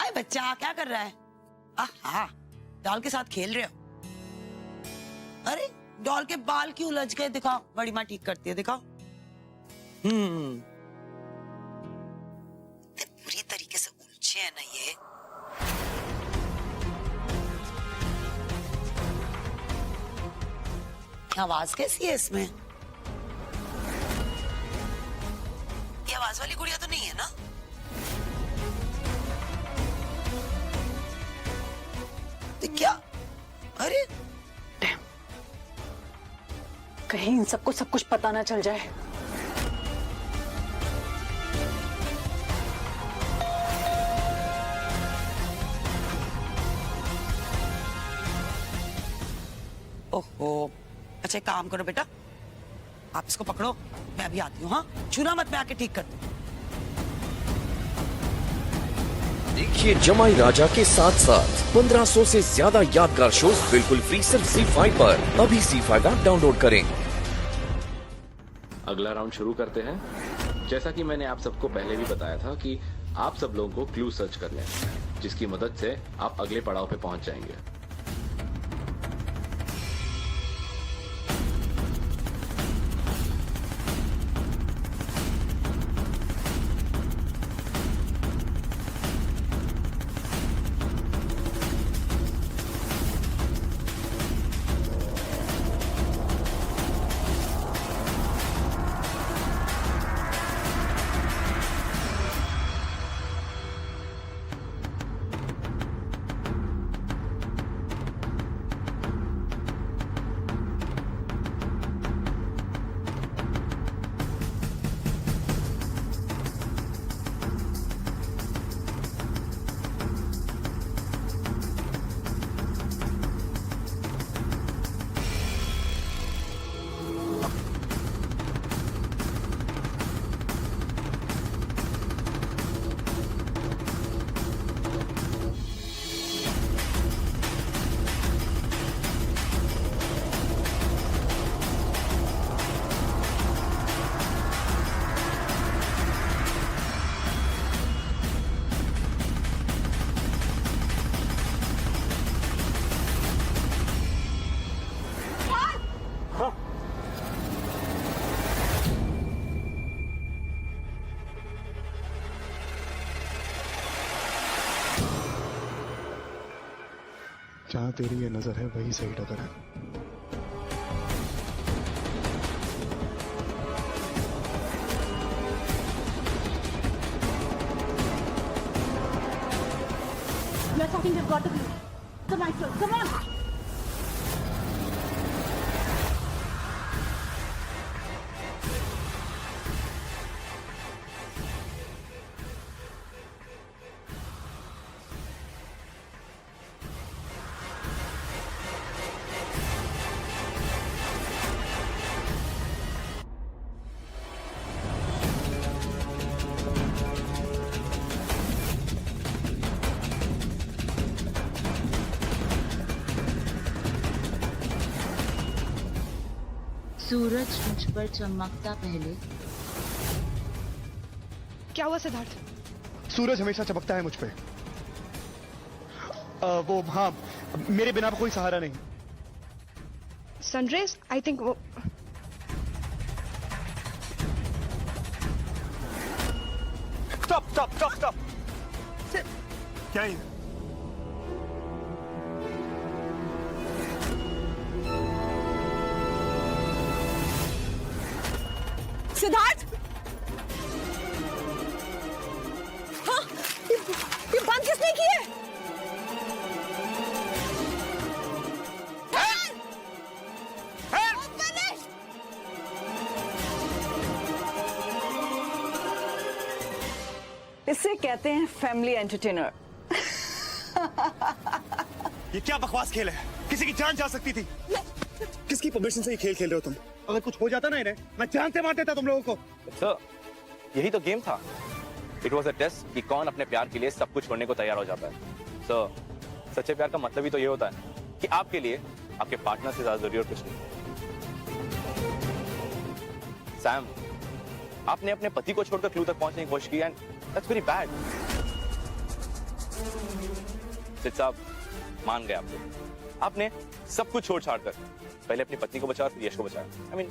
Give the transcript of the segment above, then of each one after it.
हाय बच्चा, क्या कर रहा है? हाँ, डॉल के साथ खेल रहे हो? अरे डॉल के बाल क्यों उलझ गए? दिखाओ, बड़ी माँ ठीक करती है, दिखाओ। पूरी तरीके से उलझे है ना ये। आवाज कैसी है इसमें? ये आवाज वाली गुड़िया तो नहीं है ना? तो क्या? अरे कहीं इन सबको सब कुछ पता ना चल जाए। ओहो, अच्छा एक काम करो बेटा, आप इसको पकड़ो, मैं अभी आती हूँ। हाँ, छूना मत, मैं आके ठीक करती हूँ। देखिए जमाई राजा के साथ साथ 1500 से ज्यादा यादगार शोज बिल्कुल फ्री सिर्फ ZEE5 पर। अभी ZEE5 ऐप डाउनलोड करें। अगला राउंड शुरू करते हैं। जैसा कि मैंने आप सबको पहले भी बताया था कि आप सब लोगों को क्लू सर्च करने हैं, जिसकी मदद से आप अगले पड़ाव पे पहुंच जाएंगे। जहां तेरी ये नजर है वही सही डगर है। You're talking to God of you. Come on, sir. Come on. सूरज मुझ पर चमकता पहले। क्या हुआ सिद्धार्थ? सूरज हमेशा चमकता है मुझ पे। वो हाँ, मेरे बिना कोई सहारा नहीं। सनराइज आई थिंक वो स्टॉप स्टॉप स्टॉप स्टॉप। क्या है? सिद्धार्थ, हाँ, ये बंद किसने की है? इसे कहते हैं फैमिली एंटरटेनर। ये क्या बकवास खेल है? किसी की जान जा सकती थी। किसकी परमिशन से ये खेल खेल रहे हो तुम? अगर कुछ हो जाता ना इन्हें, मैं जान से मार देता तुम लोगों को। सर, यही तो गेम था। इट वॉज अ टेस्ट कि कौन अपने प्यार के लिए सब कुछ छोड़ने को तैयार हो जाता है। सर, सच्चे प्यार का मतलब ही तो ये होता है कि आपके लिए आपके पार्टनर से ज्यादा जरूरी और कुछ नहीं। सैम, आपने अपने पति को छोड़कर क्लू तक पहुंचने की कोशिश की एंड दैट्स वेरी बैड। सिद्ध साहब मान गए आपको। आपने सब कुछ छोड़ छाड़ कर पहले अपनी पत्नी को बचाया, फिर यश को बचाया। I mean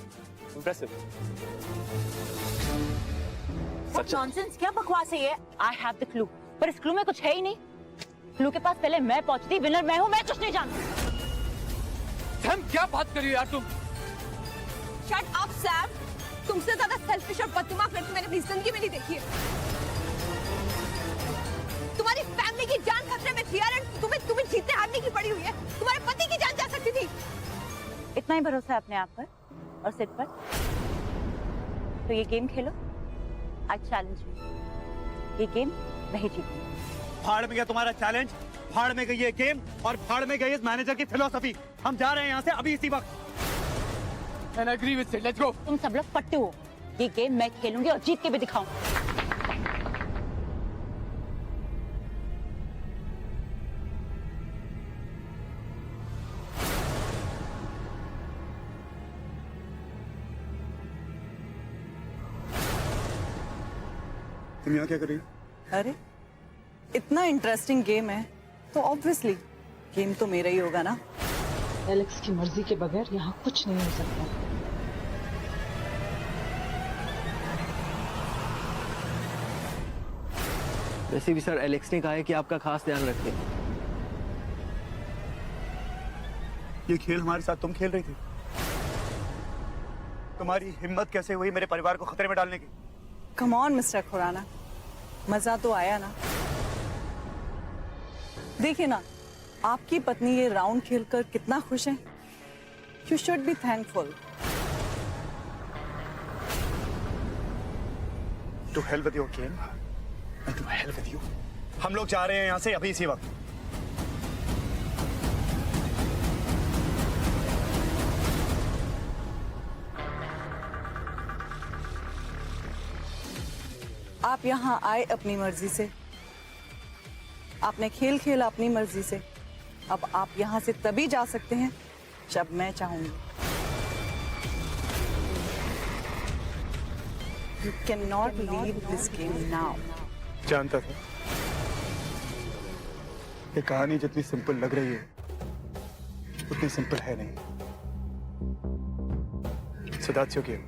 impressive. नॉनसेंस, क्या बकवास है ये? आई हैव द क्लू, पर इस क्लू में कुछ है ही नहीं। क्लू के पास पहले मैं पहुंचती, विनर मैं हूं, मैं कुछ नहीं जानती। सैम क्या बात कर रही हो यार तुम? शट अप सैम, तुमसे ज्यादा सेल्फिश और बददिमाग लड़की मैंने अपनी जिंदगी में नहीं देखी है। तुम्हारी फैमिली की जान खतरे में थी यार, तुम्हें जीतने हारने की पड़ी हुई है। तुम्हारे पति की जान जा सकती थी। इतना ही भरोसा है अपने आप पर और सिद्ध पर, तो ये game Khelo. I challenge you, ये गेम मैं ही जीतूंगी। फाड़ में गया तुम्हारा चैलेंज, फाड़ में गई ये गेम, और फाड़ में गई इस मैनेजर की फिलॉसफी। हम जा रहे हैं यहाँ से अभी इसी वक्त। And I agree with it. Let's go. तुम सब लोग पट्टू हो। ये गेम मैं खेलूंगी और जीत के भी दिखाऊंगी। तुम यहाँ क्या कर रही हो? अरे इतना इंटरेस्टिंग गेम है तो ऑब्वियसली गेम तो मेरा ही होगा ना। एलेक्स की मर्जी के बगैर यहाँ कुछ नहीं हो सकता। वैसे भी सर एलेक्स ने कहा है कि आपका खास ध्यान रखें। ये खेल हमारे साथ तुम खेल रही थी। तुम्हारी हिम्मत कैसे हुई मेरे परिवार को खतरे में डालने की? कम ऑन मिस्टर खुराना, मजा तो आया ना। देखिए ना, आपकी पत्नी ये राउंड खेलकर कितना खुश है। You should be thankful. To hell with your game and to hell with you. हम लोग जा रहे हैं यहाँ से अभी इसी वक्त। आप यहाँ आए अपनी मर्जी से, आपने खेल खेला अपनी मर्जी से। अब आप यहाँ से तभी जा सकते हैं जब मैं चाहूंगी। You cannot leave this game now. जानता था ये कहानी जितनी सिंपल लग रही है उतनी सिंपल है नहीं। So that's your game.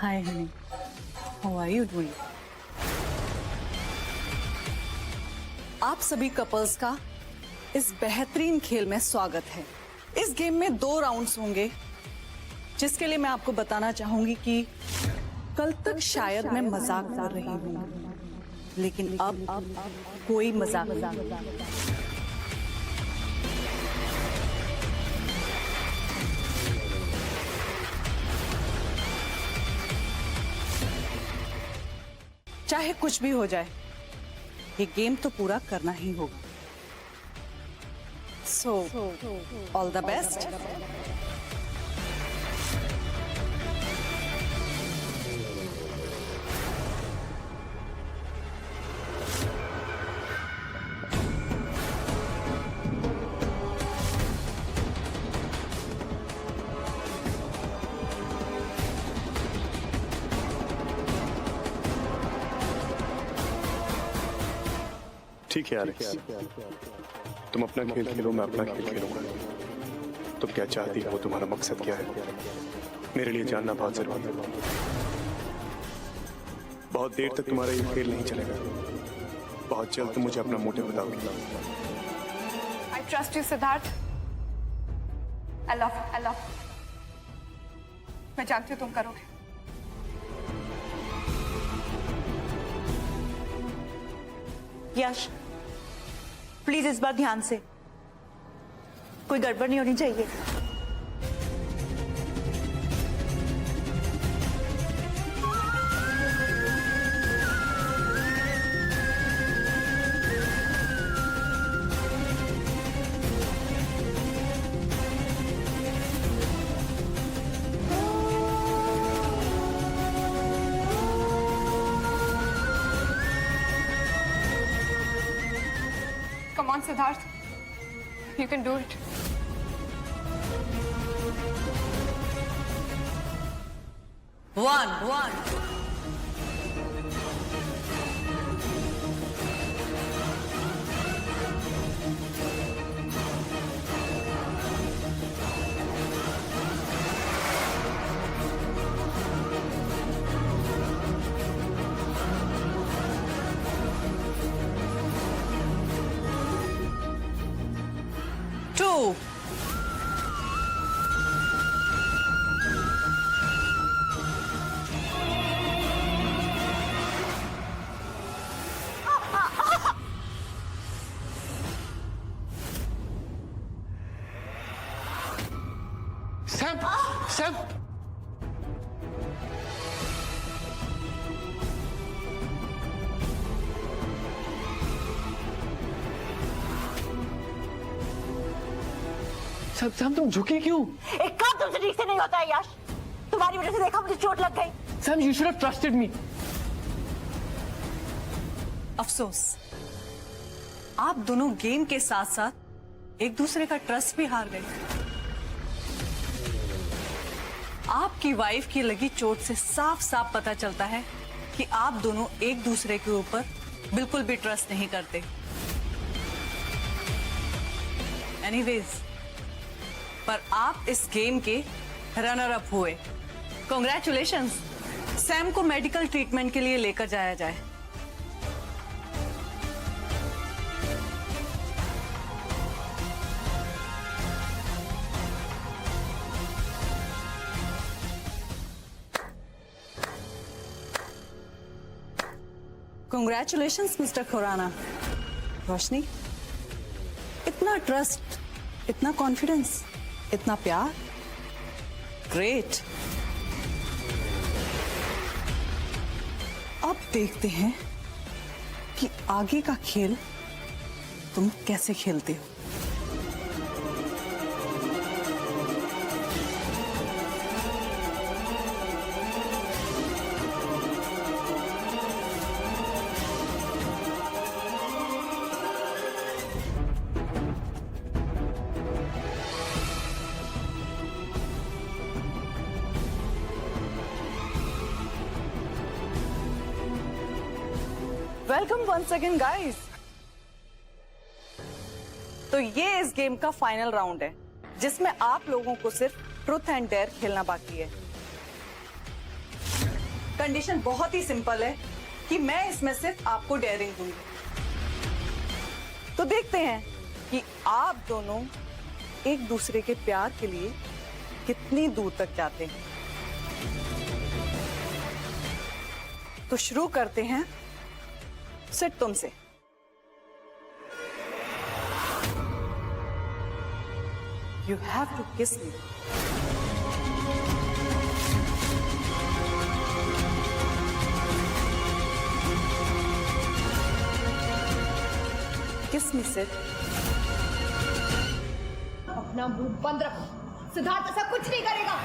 Hi honey, how are you doing? आप सभी कपल्स का इस बेहतरीन खेल में स्वागत है। इस गेम में 2 राउंड्स होंगे, जिसके लिए मैं आपको बताना चाहूंगी कि कल तक शायद मैं मजाक कर रही हूँ, लेकिन अब कोई मजाक नहीं। चाहे कुछ भी हो जाए, ये गेम तो पूरा करना ही होगा। So all the best. ठीक है एलेक्स, तुम अपना खेल खेलो, मैं अपना खेल खेलूंगा। तुम क्या चाहती हो, तुम्हारा मकसद क्या है, मेरे लिए जानना बहुत जरूरी है। बहुत देर तक तुम्हारा ये खेल नहीं चलेगा। बहुत जल्द तुम मुझे अपना मोटिव बताओगी। I trust you, Siddharth. I love। मैं जानती हूँ तुम करोगे। यश, प्लीज इस बार ध्यान से, कोई गड़बड़ नहीं होनी चाहिए। Come on, Siddharth. You can do it. One. Two. Sam Sam तुम झुके क्यों? एक काम तुमसे ठीक से नहीं होता है यश। तुम्हारी वजह से देखा मुझे चोट लग गई। Sam you should have trusted me. अफसोस, आप दोनों गेम के साथ साथ एक दूसरे का ट्रस्ट भी हार गए। आपकी वाइफ की लगी चोट से साफ साफ पता चलता है कि आप दोनों एक दूसरे के ऊपर बिल्कुल भी ट्रस्ट नहीं करते। एनीवेज, पर आप इस गेम के रनर अप हुए। कॉन्ग्रेचुलेशंस। सैम को मेडिकल ट्रीटमेंट के लिए लेकर जाया जाए। Congratulations, Mr. खुराना। रोशनी, इतना ट्रस्ट, इतना कॉन्फिडेंस, इतना प्यार, ग्रेट। अब देखते हैं कि आगे का खेल तुम कैसे खेलते हो। Welcome once again guys. तो ये इस गेम का फाइनल राउंड है, जिसमें आप लोगों को सिर्फ ट्रूथ एंड डेयर खेलना बाकी है। कंडीशन बहुत ही सिंपल है कि मैं इसमें सिर्फ आपको डेयरिंग दूंगी। तो देखते हैं कि आप दोनों एक दूसरे के प्यार के लिए कितनी दूर तक जाते हैं। तो शुरू करते हैं सिर्फ तुमसे। You have to kiss me. Kiss me, Sid. अपना मुंह बंद रखो। सिद्धार्थ ऐसा कुछ नहीं करेगा।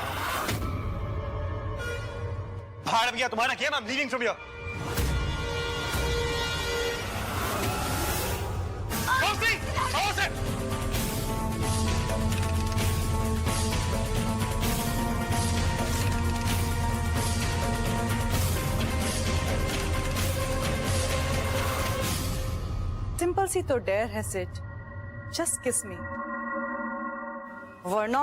भाड़ गया तुम्हारा game. I'm leaving from here. Simple सी तो डेयर है सिड। जस्ट किस मी, वरना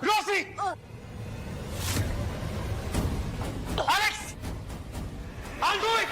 Rosie! Alex! I'll do it!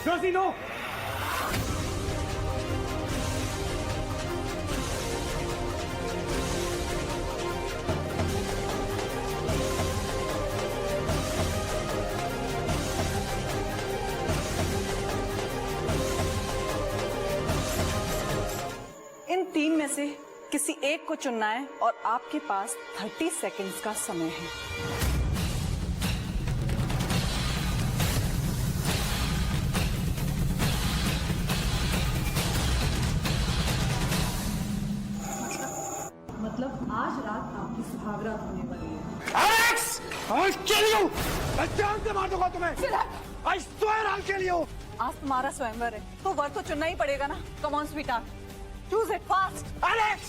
Rosie no. इन तीन में से किसी एक को चुनना है और आपके पास 30 सेकंड्स का समय है। मतलब आज रात आपकी सुहागरात होने वाली है। Alex! I'll kill you! मैं जान से मार दूंगा तुम्हें। I swear I'll kill you! आज तुम्हारा स्वयंवर है तो वर तो चुनना ही पड़ेगा ना। Come on sweetheart, choose it fast. Alex!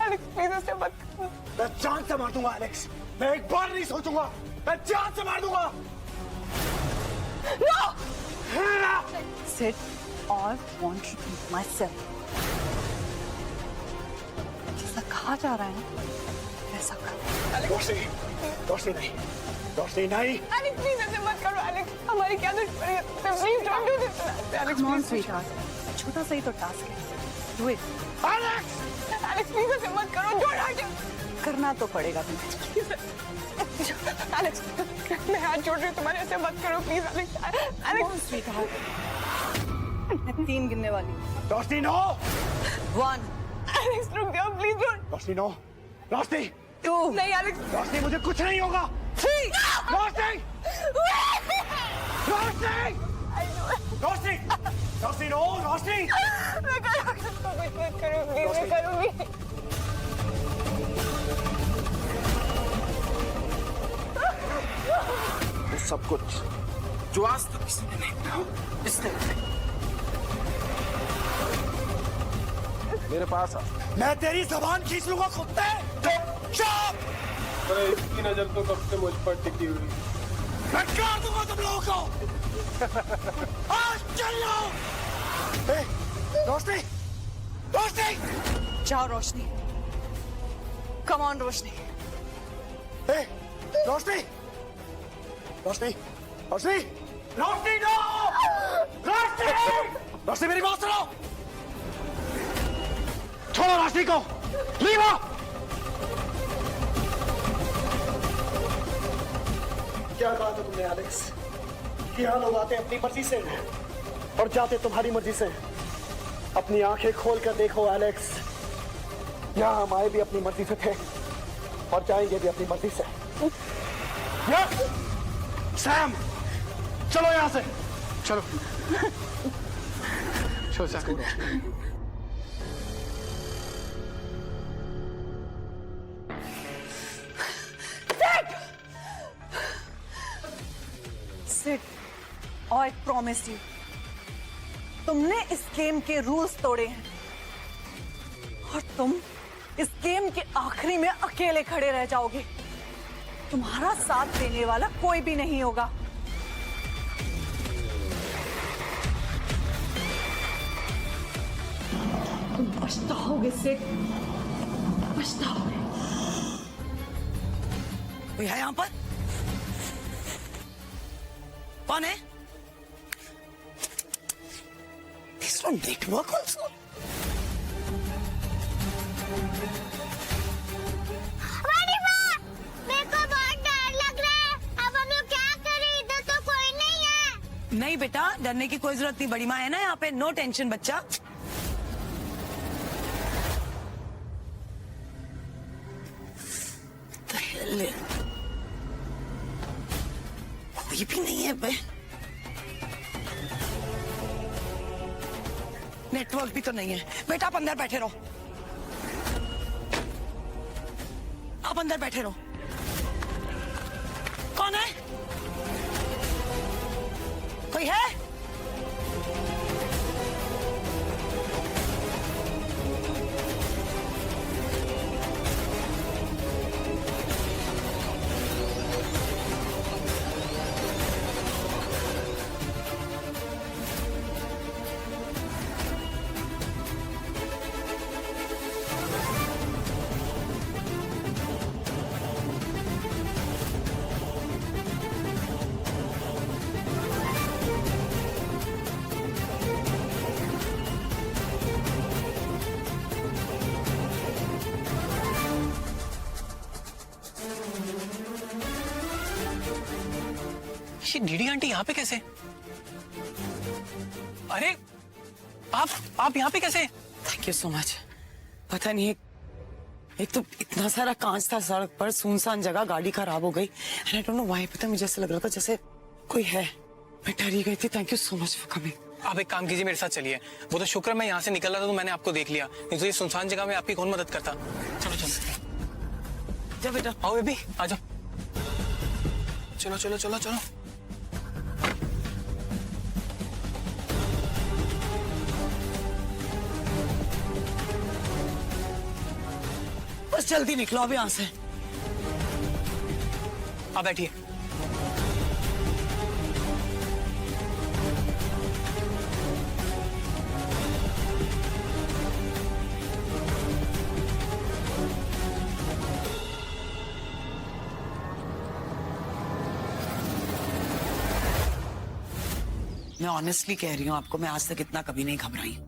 Alex please ऐसे मत करो। मैं जान से मार दूंगा एलेक्स। मैं एक बार नहीं सोचूंगा। मैं जान से मार दूंगा। नो! सिड और want to keep myself. जैसा कहा जा रहा है ना वैसा कर। रोशनी, रोशनी नहीं, रोशनी नहीं। एलेक्स प्लीज ऐसे मत करो एलेक्स, हमारी क्या दुश्मनी है? Please don't do this. Alex come on sweetheart, छोटा सा ही तो टास्क है। Do it. Alex! Alex please ऐसे मत करो, डोंट हर्ट हिम। करना तो पड़ेगा तुम्हें। एलेक्स मैं हाथ जोड़ रही हूँ तुम्हारे, ऐसे मत करो प्लीज एलेक्स। एलेक्स स्वीटहार्ट, मैं 3 गिनने वाली हूँ। रोशनी नो! 1 एलेक्स रुक जाओ please don't. Roshni no! Roshni! 2 नहीं एलेक्स। रोशनी मुझे कुछ नहीं होगा। 3 रोशनी! रोशनी! रोशनी! रोशनी नो! रोशनी! मैं करूँगी, कुछ मत करो प्लीज, मैं करूँगी। सब कुछ जो आज तक किसी ने नहीं किया, इसने मेरे पास आ। मैं तेरी जबान खींच लूंगा कुत्ते। चुप! इसकी नजर तो कब से मुझ पर टिकी हुई। मैं काट दूंगा तुम लोगों को। आज चल लो। रोशनी, रोशनी! जाओ रोशनी, come on Roshni. Roshni, Roshni, Roshni, Roshni no! रोशनी! रोशनी मेरी बात सुनो। छोड़ो रोशनी को। Leave her! क्या कहा था तुमने एलेक्स? कि यहाँ लोग आते अपनी मर्जी से और जाते तुम्हारी मर्जी से। अपनी आंखें खोल कर देखो एलेक्स, यहाँ हम आए भी अपनी मर्जी से थे और जाएंगे भी अपनी मर्जी से। सैम, चलो यहाँ से। चलो चलो सैम। सिड, और प्रॉमिस यू, तुमने इस गेम के रूल्स तोड़े हैं और तुम इस गेम के आखिरी में अकेले खड़े रह जाओगे। तुम्हारा साथ देने वाला कोई भी नहीं होगा। तुम पछताओगे सिड, पछताओगे। कोई है यहाँ पर? कौन है? इसका नेटवर्क ऑल्सो। नहीं बेटा, डरने की कोई जरूरत नहीं, बड़ी माँ है ना यहाँ पे। नो टेंशन बच्चा। कोई भी नहीं है बे। नेटवर्क भी तो नहीं है बेटा। आप अंदर बैठे रहो, आप अंदर बैठे रहो। कौन है? कोई है? ये डीडी आंटी यहाँ पे कैसे? अरे आप यहाँ पे कैसे? Thank you so much. पता नहीं एक तो इतना सारा कांच था सड़क पर, सुनसान जगह, गाड़ी खराब हो गई। And I don't know why, पता मुझे ऐसा लग रहा था जैसे कोई है। मैं डर ही गई थी। Thank you so much for coming. आप एक काम कीजिए, मेरे साथ चलिए। वो तो शुक्र मैं यहाँ से निकल रहा था तो मैंने आपको देख लिया, नहीं तो ये सुनसान जगह में आपकी कौन मदद करता। चलो चलो जा बेटा। आओ बेबी, आ जाओ। चलो चलो चलो चलो। बस जल्दी निकलो अब यहाँ से। आप बैठिए। मैं ऑनेस्टली कह रही हूँ आपको, मैं आज तक इतना कभी नहीं घबराई।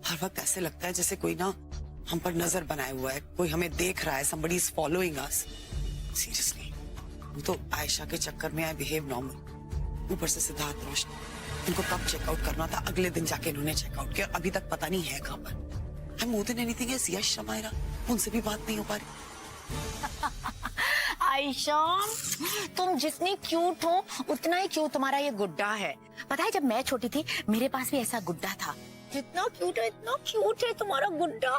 हर वक्त ऐसे लगता है जैसे कोई ना हम पर नजर बनाए हुआ है, कोई हमें देख रहा है, somebody is following us. Seriously, वो तो आयशा के चक्कर में आई बिहेव नॉर्मल, ऊपर से सिद्धार्थ रोशन, इनको कब चेकआउट करना था अगले दिन जाके इन्होंने चेकआउट किया, अभी तक पता नहीं है कहाँ पर। I'm more than anything else, यश शमायरा, उनसे भी बात नहीं हो पा रही। आयशा, तुम जितनी क्यूट हो उतना ही क्यूट तुम्हारा ये गुड्डा है। पता है जब मैं छोटी थी मेरे पास भी ऐसा गुड्डा था। जितना क्यूट है इतना क्यूट है तुम्हारा गुड्डा।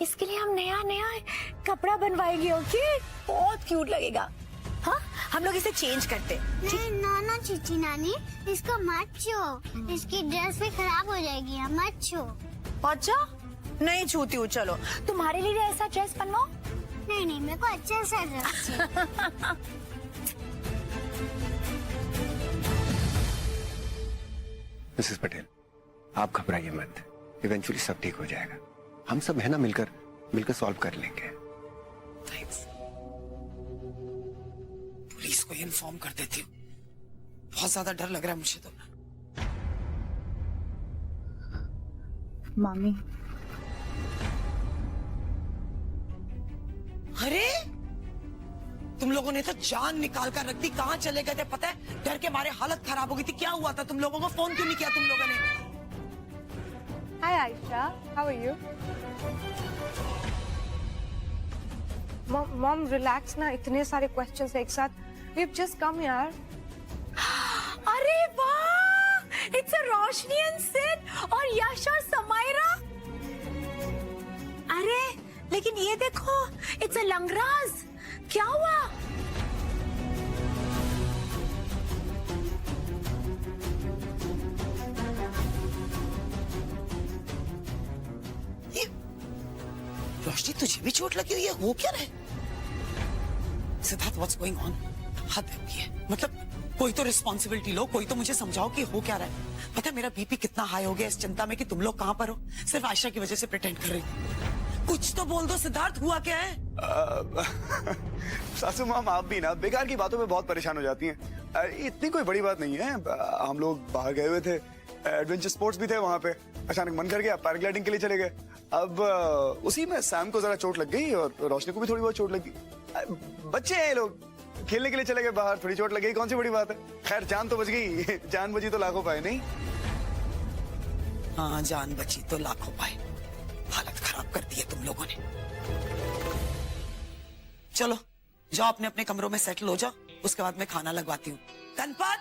इसके लिए हम नया नया कपड़ा बनवाएंगे, ओके? बहुत क्यूट लगेगा। हाँ, हम लोग इसे चेंज करते। नहीं ना चीची नानी, इसको मत छू, इसकी ड्रेस भी खराब हो जाएगी, मत छू। अच्छा, नहीं छूती हूँ। चलो तुम्हारे लिए ऐसा ड्रेस बनवाओ। नहीं मेरे को अच्छा सा ड्रेस चाहिए। मिसेस पटेल, आप घबराइए मत, इवेंचुअली सब ठीक हो जाएगा। हम सब है ना, मिलकर सॉल्व कर लेंगे। थैंक्स। पुलिस को इन्फॉर्म कर देती हूँ, बहुत ज्यादा डर लग रहा है मुझे तो। मामी, अरे तुम लोगों ने तो जान निकाल कर रख दी। कहाँ चले गए थे पता है? डर के मारे हालत खराब हो गई थी। क्या हुआ था? तुम लोगों को फोन क्यों नहीं किया तुम लोगों ने? Hi Aisha, how are you? Mom relax ना, इतने सारे क्वेश्चंस एक साथ। We've just come here. अरे वाह, it's a Roshni and Sid और यश और समायरा। अरे लेकिन ये देखो, it's a लंगराज। क्या हुआ? ये रोशनी, तुझे भी चोट लगी हुई है? हो क्या रहा है? Siddharth, what's going on? हद है। मतलब कोई तो रिस्पॉन्सिबिलिटी लो, कोई तो मुझे समझाओ कि हो क्या रहा है। पता है मेरा बीपी कितना हाई हो गया इस चिंता में कि तुम लोग कहाँ पर हो। सिर्फ आयशा की वजह से प्रिटेंड कर रही हूँ। कुछ तो बोल दो सिद्धार्थ, हुआ क्या है? सासू माम, आप भी ना बेकार की बातों में बहुत परेशान हो जाती हैं। इतनी कोई बड़ी बात नहीं है। हम लोग बाहर गए हुए थे, एडवेंचर स्पोर्ट्स भी थे वहां पे, अचानक मन कर गया, पैराग्लाइडिंग के लिए चले गए। अब उसी में सैम को जरा चोट लग गई और रोशनी को भी थोड़ी बहुत चोट लगी। बच्चे हैं लोग, खेलने के लिए चले गए बाहर, थोड़ी चोट लग गई, कौन सी बड़ी बात है। खैर जान तो बच गई, जान बची तो लाखों पाए। नहीं, हाँ जान बची तो लाखों पाए। हालत खराब कर दी है तुम लोगों ने। चलो जाओ अपने अपने कमरों में सेटल हो जाओ, उसके बाद मैं खाना लगवाती हूँ। गणपत,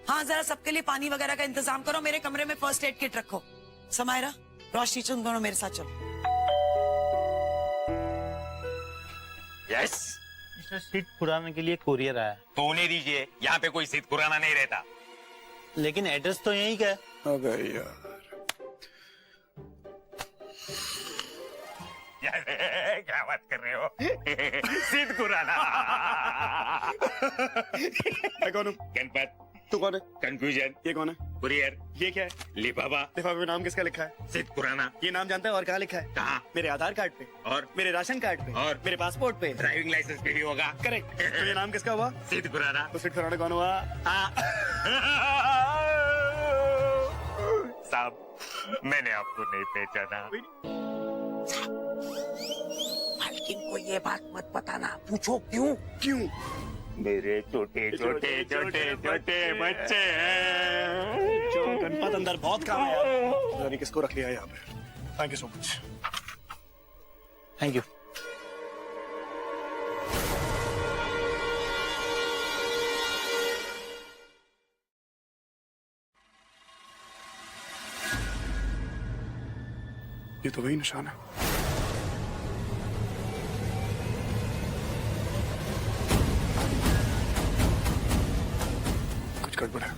हाँ जरा सबके लिए पानी वगैरह का इंतजाम करो। मेरे कमरे में फर्स्ट एड किट रखो। समायरा, रोशनी, तुम दोनों मेरे साथ चलो। यस मिस्टर, सीट पुराने के लिए कोरियर आया। तो उन्हें दीजिए, यहाँ पे कोई सीट पुराना नहीं रहता। लेकिन एड्रेस तो यही का है। अबे यार, क्या बात कर रहे हो? सीट पुराना। मैं कौन हूँ? गणपत। तू कौन है? कंफ्यूजन। ये कौन है? कुरियर। ये क्या है? लिफाफा। लिफाफे में नाम किसका लिखा है? सीट पुराना। ये नाम जानता है? और कहाँ लिखा है? कहाँ? मेरे आधार कार्ड पे, और मेरे राशन कार्ड पे, और मेरे पासपोर्ट पे, ड्राइविंग लाइसेंस पे भी होगा। करेक्ट। तो ये नाम किसका हुआ? सीट पुराना। तो सीट पुराना कौन हुआ? साहब, मैंने आपको नहीं पहचाना। मालकिन को ये बात मत बताना। पूछो क्यों? क्यों? मेरे छोटे छोटे छोटे छोटे बच्चे हैं। जो गणपत अंदर बहुत काम है यार। यानी किसको रख लिया यहाँ पे। Thank you so much. Thank you. ये तो वही निशान है। कुछ गड़बड़ है।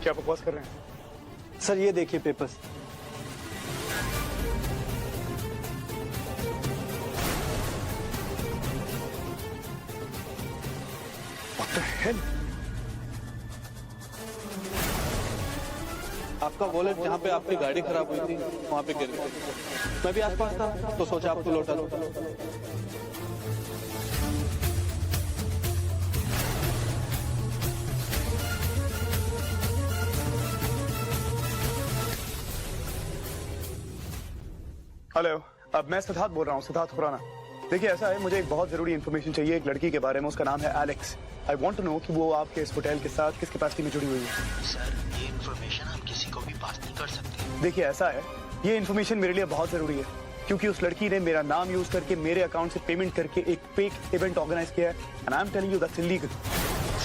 क्या बकवास कर रहे हैं? सर ये देखिए पेपर्स। What the hell? आपका वॉलेट जहाँ पे आपकी गाड़ी खराब हुई थी वहाँ पे गिर गया। मैं भी आसपास था तो सोचा आपको लौटा लो। हेलो, अब मैं सिद्धार्थ बोल रहा हूँ, सिद्धार्थ खुराना। देखिए ऐसा है, मुझे एक बहुत जरूरी इन्फॉर्मेशन चाहिए एक लड़की के बारे में। उसका नाम है Alex. I want to know कि वो आपके इस होटल के साथ किस कैपेसिटी में जुड़ी हुई है। सर ये इन्फॉर्मेशन हम किसी को भी पास नहीं कर सकते। देखिए ऐसा है, ये इन्फॉर्मेशन मेरे लिए बहुत जरूरी है क्योंकि उस लड़की ने मेरा नाम यूज करके मेरे अकाउंट से पेमेंट करके एक फेक इवेंट ऑर्गेनाइज किया है and I am telling you that's illegal.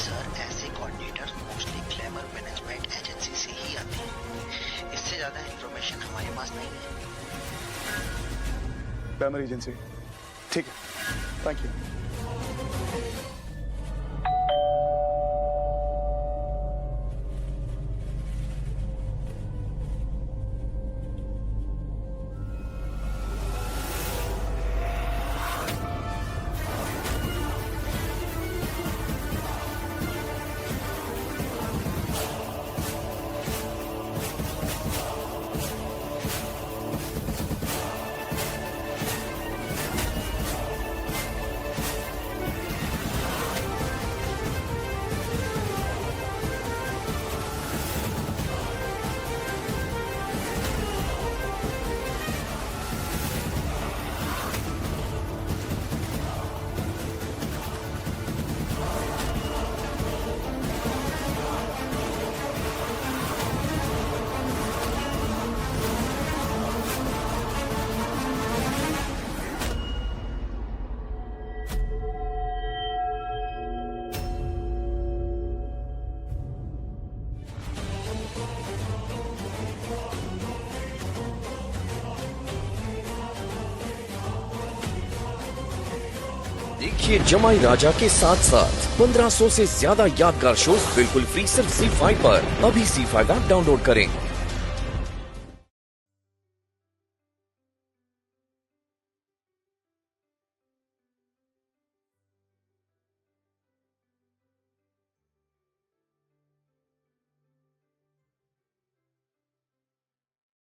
Sir ऐसे coordinator mostly glamour management agency से ही आते हैं। इससे ज्यादा इन्फॉर्मेशन हमारे पास नहीं है। ग्लैमर एजेंसी, ठीक है, थैंक यू। देखिए जमाई राजा के साथ साथ 1500 से ज्यादा यादगार शोज बिल्कुल फ्री सिर्फ ZEE5 पर। अभी ZEE5 ऐप डाउनलोड करें।